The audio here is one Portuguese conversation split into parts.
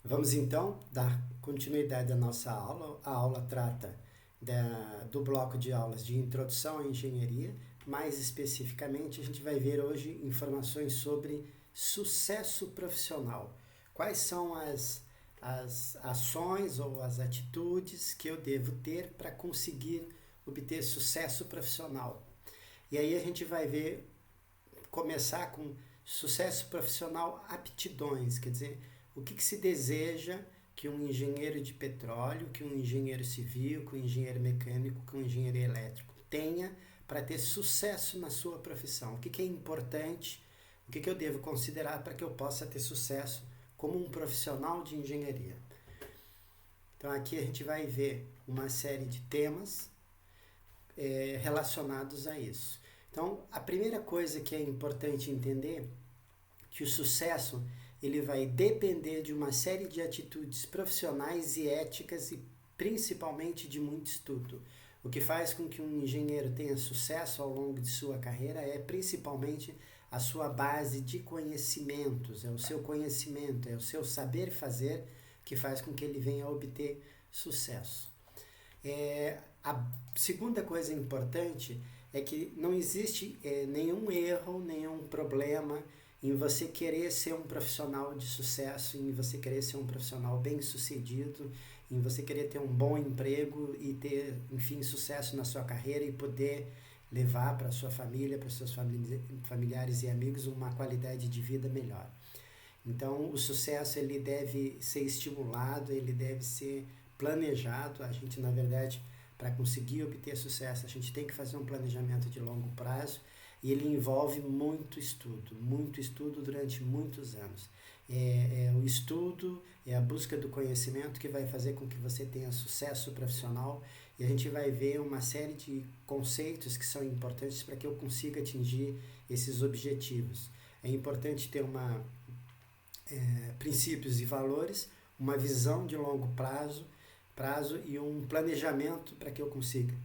Vamos então dar continuidade à nossa aula. A aula trata do bloco de aulas de Introdução à Engenharia. Mais especificamente, a gente vai ver hoje informações sobre sucesso profissional. Quais são as ações ou as atitudes que eu devo ter para conseguir obter sucesso profissional? E aí a gente vai ver, começar com sucesso profissional, aptidões, quer dizer, o que se deseja que um engenheiro de petróleo, que um engenheiro civil, que um engenheiro mecânico, que um engenheiro elétrico tenha para ter sucesso na sua profissão. O que é importante, o que eu devo considerar para que eu possa ter sucesso como um profissional de engenharia. Então aqui a gente vai ver uma série de temas relacionados a isso. Então, a primeira coisa que é importante entender que o sucesso ele vai depender de uma série de atitudes profissionais e éticas e principalmente de muito estudo. O que faz com que um engenheiro tenha sucesso ao longo de sua carreira é principalmente a sua base de conhecimentos, é o seu conhecimento, é o seu saber fazer que faz com que ele venha a obter sucesso. A segunda coisa importante é que não existe nenhum erro, nenhum problema em você querer ser um profissional de sucesso, em você querer ser um profissional bem-sucedido, em você querer ter um bom emprego e ter, enfim, sucesso na sua carreira e poder levar para a sua família, para os seus familiares e amigos uma qualidade de vida melhor. Então, o sucesso ele deve ser estimulado, ele deve ser planejado. A gente, na verdade, para conseguir obter sucesso, a gente tem que fazer um planejamento de longo prazo e ele envolve muito estudo durante muitos anos. O estudo, é a busca do conhecimento que vai fazer com que você tenha sucesso profissional e a gente vai ver uma série de conceitos que são importantes para que eu consiga atingir esses objetivos. É importante ter princípios e valores, uma visão de longo prazo e um planejamento para que eu consiga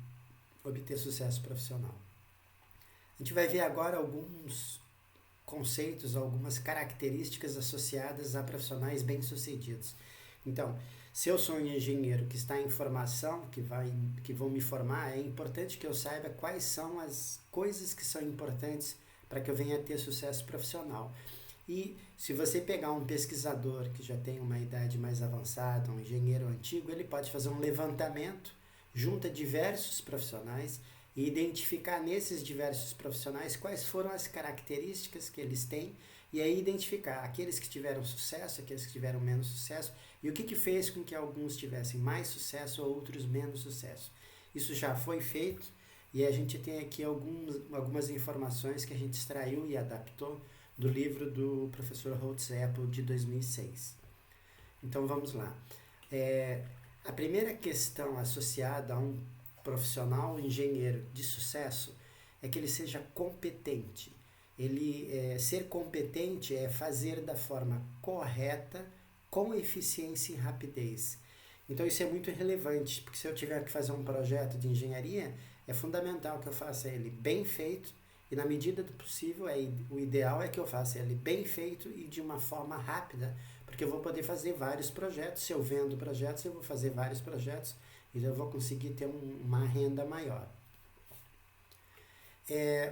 obter sucesso profissional. A gente vai ver agora alguns conceitos, algumas características associadas a profissionais bem-sucedidos. Então, se eu sou um engenheiro que está em formação, que vão me formar, é importante que eu saiba quais são as coisas que são importantes para que eu venha a ter sucesso profissional. E se você pegar um pesquisador que já tem uma idade mais avançada, um engenheiro antigo, ele pode fazer um levantamento, junta diversos profissionais e identificar nesses diversos profissionais quais foram as características que eles têm e aí identificar aqueles que tiveram sucesso, aqueles que tiveram menos sucesso e o que fez com que alguns tivessem mais sucesso ou outros menos sucesso. Isso já foi feito e a gente tem aqui algumas informações que a gente extraiu e adaptou do livro do professor Holtz-Apple de 2006. Então vamos lá. A primeira questão associada a um profissional engenheiro de sucesso é que ele seja competente. Ser competente é fazer da forma correta, com eficiência e rapidez. Então isso é muito relevante, porque se eu tiver que fazer um projeto de engenharia, é fundamental que eu faça ele bem feito e na medida do possível, o ideal é que eu faça ele bem feito e de uma forma rápida, porque eu vou poder fazer vários projetos. Se eu vendo projetos, eu vou fazer vários projetos e eu vou conseguir ter uma renda maior.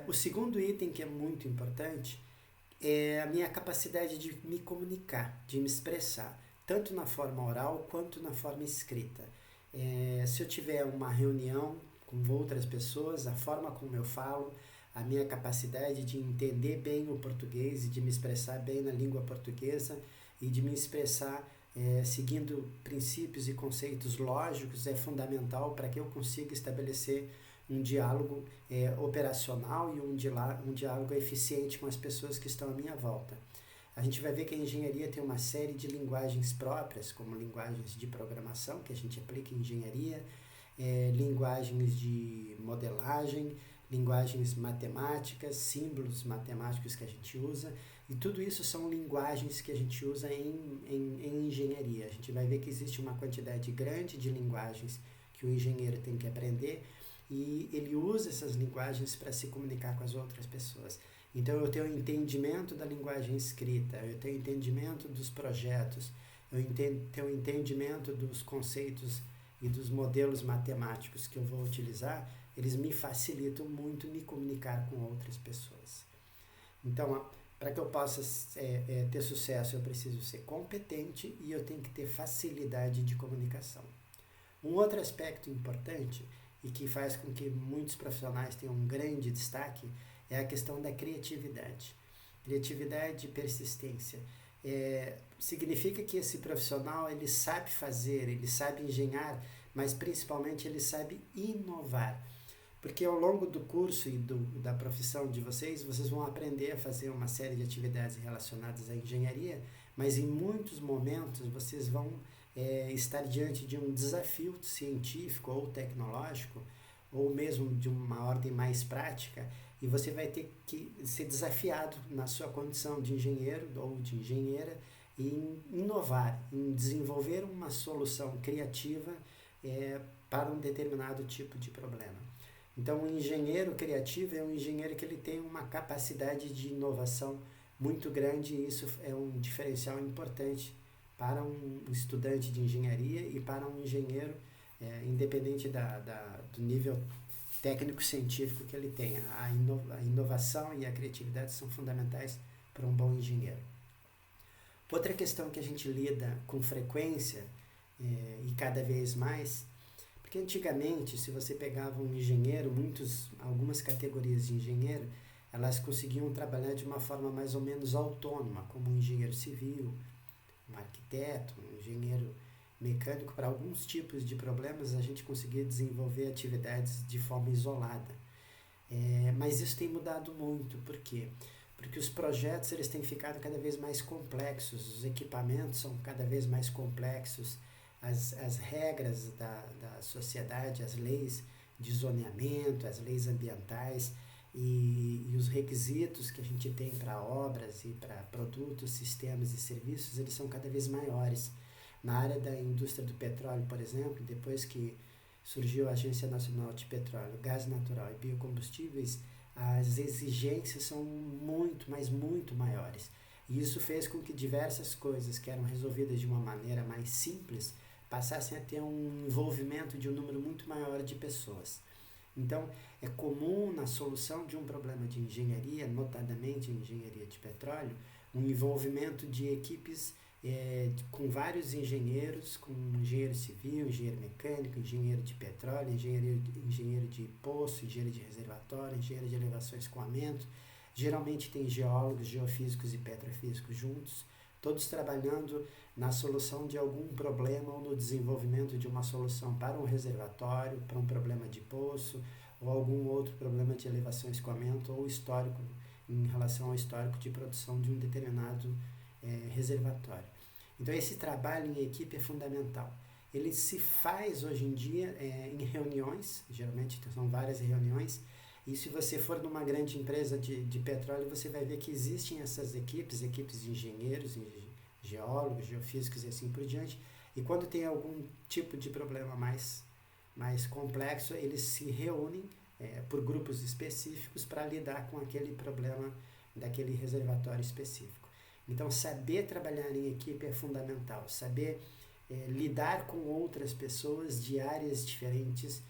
O segundo item que é muito importante é a minha capacidade de me comunicar, de me expressar, tanto na forma oral quanto na forma escrita. Se eu tiver uma reunião com outras pessoas, a forma como eu falo, a minha capacidade de entender bem o português e de me expressar bem na língua portuguesa e de me expressar seguindo princípios e conceitos lógicos é fundamental para que eu consiga estabelecer um diálogo operacional e um diálogo eficiente com as pessoas que estão à minha volta. A gente vai ver que a engenharia tem uma série de linguagens próprias, como linguagens de programação, que a gente aplica em engenharia, linguagens de modelagem, linguagens matemáticas, símbolos matemáticos que a gente usa, e tudo isso são linguagens que a gente usa em engenharia. A gente vai ver que existe uma quantidade grande de linguagens que o engenheiro tem que aprender e ele usa essas linguagens para se comunicar com as outras pessoas. Então eu tenho entendimento da linguagem escrita, eu tenho entendimento dos projetos, ter um entendimento dos conceitos e dos modelos matemáticos que eu vou utilizar, eles me facilitam muito me comunicar com outras pessoas. Então, para que eu possa ter sucesso, eu preciso ser competente e eu tenho que ter facilidade de comunicação. Um outro aspecto importante e que faz com que muitos profissionais tenham um grande destaque é a questão da criatividade. Criatividade e persistência. Significa que esse profissional ele sabe fazer, ele sabe engenhar, mas principalmente ele sabe inovar. Porque ao longo do curso e da profissão de vocês vão aprender a fazer uma série de atividades relacionadas à engenharia, mas em muitos momentos vocês vão estar diante de um desafio científico ou tecnológico, ou mesmo de uma ordem mais prática, e você vai ter que ser desafiado na sua condição de engenheiro ou de engenheira em inovar, em desenvolver uma solução criativa para um determinado tipo de problema. Então, um engenheiro criativo é um engenheiro que ele tem uma capacidade de inovação muito grande e isso é um diferencial importante para um estudante de engenharia e para um engenheiro, independente do nível técnico-científico que ele tenha. A inovação e a criatividade são fundamentais para um bom engenheiro. Outra questão que a gente lida com frequência e cada vez mais, porque antigamente, se você pegava um engenheiro, algumas categorias de engenheiro, elas conseguiam trabalhar de uma forma mais ou menos autônoma, como um engenheiro civil, um arquiteto, um engenheiro mecânico. Para alguns tipos de problemas, a gente conseguia desenvolver atividades de forma isolada. Mas isso tem mudado muito. Por quê? Porque os projetos eles têm ficado cada vez mais complexos, os equipamentos são cada vez mais complexos, as regras da sociedade, as leis de zoneamento, as leis ambientais e os requisitos que a gente tem para obras e para produtos, sistemas e serviços, eles são cada vez maiores. Na área da indústria do petróleo, por exemplo, depois que surgiu a Agência Nacional de Petróleo, Gás Natural e Biocombustíveis, as exigências são muito, mas muito maiores. E isso fez com que diversas coisas que eram resolvidas de uma maneira mais simples passassem a ter um envolvimento de um número muito maior de pessoas. Então, é comum na solução de um problema de engenharia, notadamente engenharia de petróleo, um envolvimento de equipes com vários engenheiros, com engenheiro civil, engenheiro mecânico, engenheiro de petróleo, engenheiro de poço, engenheiro de reservatório, engenheiro de elevação e escoamento. Geralmente tem geólogos, geofísicos e petrofísicos juntos, todos trabalhando na solução de algum problema ou no desenvolvimento de uma solução para um reservatório, para um problema de poço, ou algum outro problema de elevação e escoamento, ou histórico, em relação ao histórico de produção de um determinado reservatório. Então, esse trabalho em equipe é fundamental. Ele se faz hoje em dia em reuniões, geralmente são várias reuniões, e se você for numa grande empresa de petróleo, você vai ver que existem essas equipes de engenheiros, geólogos, geofísicos e assim por diante, e quando tem algum tipo de problema mais complexo, eles se reúnem por grupos específicos para lidar com aquele problema daquele reservatório específico. Então, saber trabalhar em equipe é fundamental, saber lidar com outras pessoas de áreas diferentes.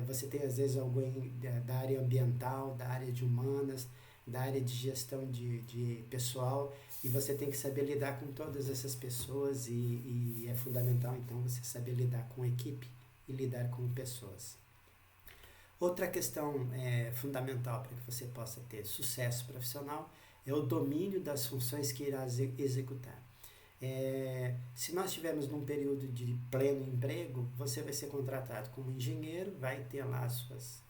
Você tem às vezes alguém da área ambiental, da área de humanas, da área de gestão de pessoal, e você tem que saber lidar com todas essas pessoas e é fundamental então você saber lidar com equipe e lidar com pessoas. Outra questão fundamental para que você possa ter sucesso profissional é o domínio das funções que irá executar. Se nós estivermos num período de pleno emprego, você vai ser contratado como engenheiro, vai ter lá as suas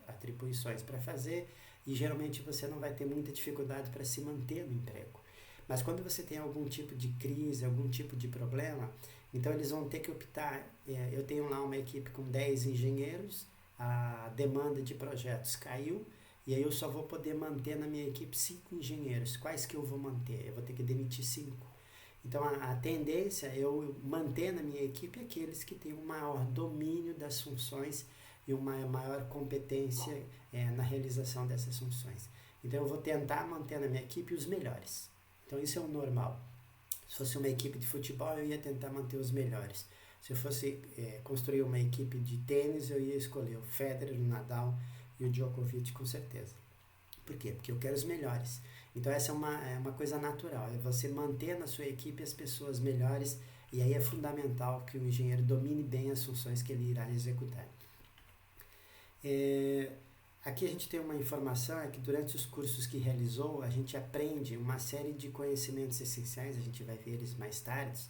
atribuições para fazer e geralmente você não vai ter muita dificuldade para se manter no emprego. Mas quando você tem algum tipo de crise, algum tipo de problema, então eles vão ter que optar. Eu tenho lá uma equipe com 10 engenheiros, a demanda de projetos caiu, e aí eu só vou poder manter na minha equipe 5 engenheiros. Quais que eu vou manter? Eu vou ter que demitir 5. Então a tendência é eu manter na minha equipe aqueles que têm um maior domínio das funções e uma maior competência na realização dessas funções. Então eu vou tentar manter na minha equipe os melhores. Então isso é o normal. Se fosse uma equipe de futebol, eu ia tentar manter os melhores. Se eu fosse construir uma equipe de tênis, eu ia escolher o Federer, o Nadal e o Djokovic com certeza. Por quê? Porque eu quero os melhores. Então essa é uma coisa natural, é você manter na sua equipe as pessoas melhores, e aí é fundamental que o engenheiro domine bem as funções que ele irá executar. Aqui a gente tem uma informação, é que durante os cursos que realizou, a gente aprende uma série de conhecimentos essenciais, a gente vai ver eles mais tarde,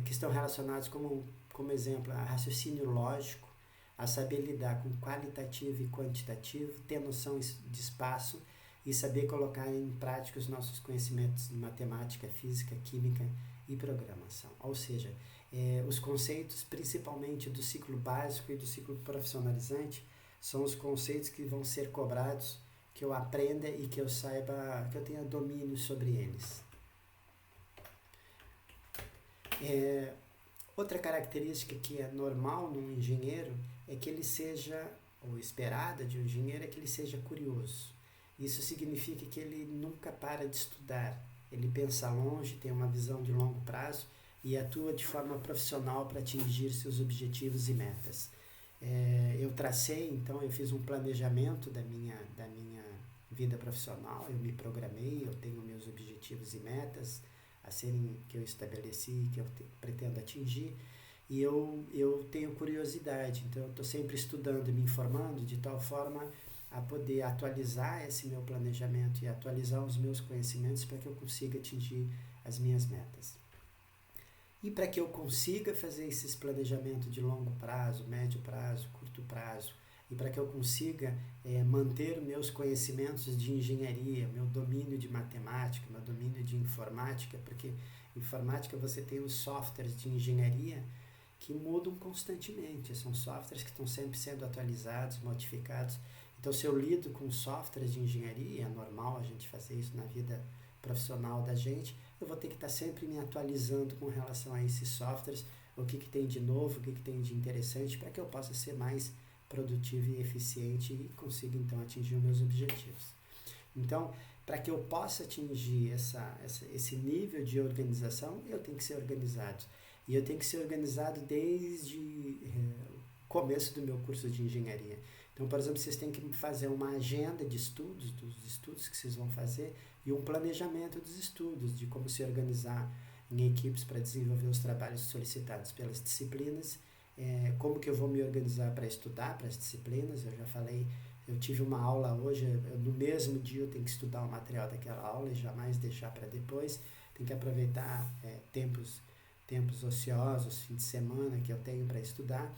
que estão relacionados como exemplo a raciocínio lógico, a saber lidar com qualitativo e quantitativo, ter noção de espaço e saber colocar em prática os nossos conhecimentos de matemática, física, química e programação. Ou seja, os conceitos principalmente do ciclo básico e do ciclo profissionalizante são os conceitos que vão ser cobrados, que eu aprenda e que eu saiba, que eu tenha domínio sobre eles. Outra característica que é normal num engenheiro é que ele seja, ou esperada de um engenheiro, é que ele seja curioso. Isso significa que ele nunca para de estudar, ele pensa longe, tem uma visão de longo prazo e atua de forma profissional para atingir seus objetivos e metas. Eu tracei, então eu fiz um planejamento da minha vida profissional, eu me programei, eu tenho meus objetivos e metas a serem, que eu estabeleci, que eu pretendo atingir, e eu tenho curiosidade, então eu estou sempre estudando e me informando de tal forma a poder atualizar esse meu planejamento e atualizar os meus conhecimentos para que eu consiga atingir as minhas metas. E para que eu consiga fazer esses planejamentos de longo prazo, médio prazo, curto prazo, e para que eu consiga manter meus conhecimentos de engenharia, meu domínio de matemática, meu domínio de informática, porque informática você tem os softwares de engenharia que mudam constantemente, são softwares que estão sempre sendo atualizados, modificados. Então, se eu lido com softwares de engenharia, é normal a gente fazer isso na vida profissional da gente, eu vou ter que estar sempre me atualizando com relação a esses softwares, o que tem de novo, o que tem de interessante, para que eu possa ser mais produtivo e eficiente e consiga, então, atingir os meus objetivos. Então, para que eu possa atingir esse nível de organização, eu tenho que ser organizado. E eu tenho que ser organizado desde o começo do meu curso de engenharia. Então, por exemplo, vocês têm que fazer uma agenda de estudos, dos estudos que vocês vão fazer, e um planejamento dos estudos, de como se organizar em equipes para desenvolver os trabalhos solicitados pelas disciplinas, como que eu vou me organizar para estudar para as disciplinas. Eu já falei, eu tive uma aula hoje, no mesmo dia eu tenho que estudar o material daquela aula e jamais deixar para depois, tenho que aproveitar tempos ociosos, fim de semana que eu tenho para estudar,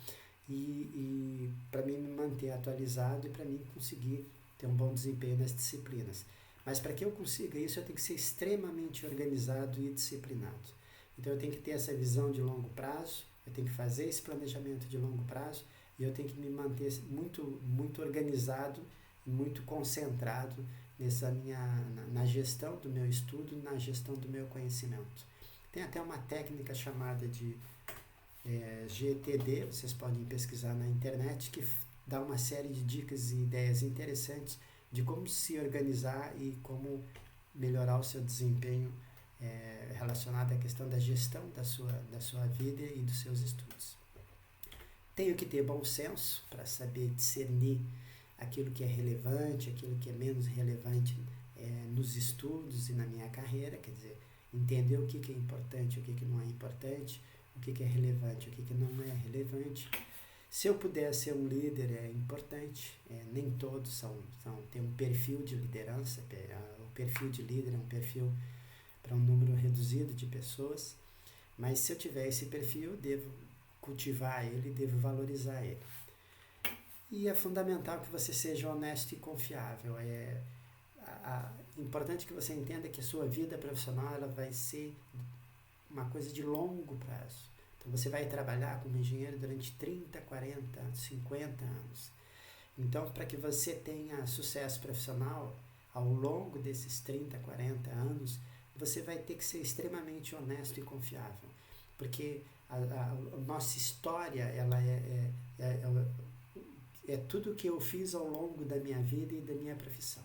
e para mim me manter atualizado e para mim conseguir ter um bom desempenho nas disciplinas. Mas para que eu consiga isso, eu tenho que ser extremamente organizado e disciplinado. Então eu tenho que ter essa visão de longo prazo, eu tenho que fazer esse planejamento de longo prazo e eu tenho que me manter muito organizado e muito concentrado na gestão do meu estudo, na gestão do meu conhecimento. Tem até uma técnica chamada de GTD, vocês podem pesquisar na internet, que dá uma série de dicas e ideias interessantes de como se organizar e como melhorar o seu desempenho relacionado à questão da gestão da sua vida e dos seus estudos. Tenho que ter bom senso para saber discernir aquilo que é relevante, aquilo que é menos relevante nos estudos e na minha carreira, quer dizer, entender o que é importante, o que não é importante, o que é relevante, o que não é relevante. Se eu puder ser um líder, é importante, nem todos têm um perfil de liderança, o perfil de líder é um perfil para um número reduzido de pessoas, mas se eu tiver esse perfil, eu devo cultivar ele, devo valorizar ele. E é fundamental que você seja honesto e confiável. É importante que você entenda que a sua vida profissional ela vai ser uma coisa de longo prazo. Então você vai trabalhar como engenheiro durante 30, 40, 50 anos. Então, para que você tenha sucesso profissional ao longo desses 30, 40 anos, você vai ter que ser extremamente honesto e confiável. Porque a nossa história ela é tudo que eu fiz ao longo da minha vida e da minha profissão.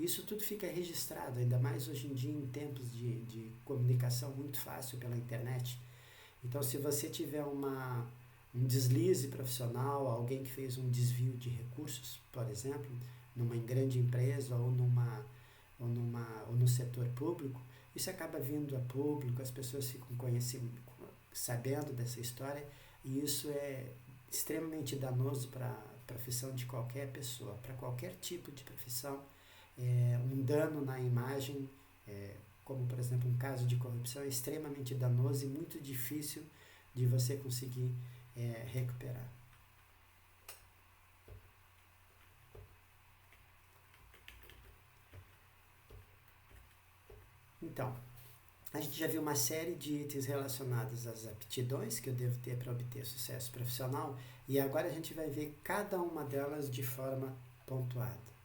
Isso tudo fica registrado, ainda mais hoje em dia em tempos de comunicação muito fácil pela internet. Então, se você tiver um deslize profissional, alguém que fez um desvio de recursos, por exemplo, numa grande empresa ou no setor público, isso acaba vindo a público, as pessoas ficam sabendo dessa história, e isso é extremamente danoso para a profissão de qualquer pessoa, para qualquer tipo de profissão. Um dano na imagem, como por exemplo um caso de corrupção, é extremamente danoso e muito difícil de você conseguir recuperar. Então, a gente já viu uma série de itens relacionados às aptidões que eu devo ter para obter sucesso profissional, e agora a gente vai ver cada uma delas de forma pontuada.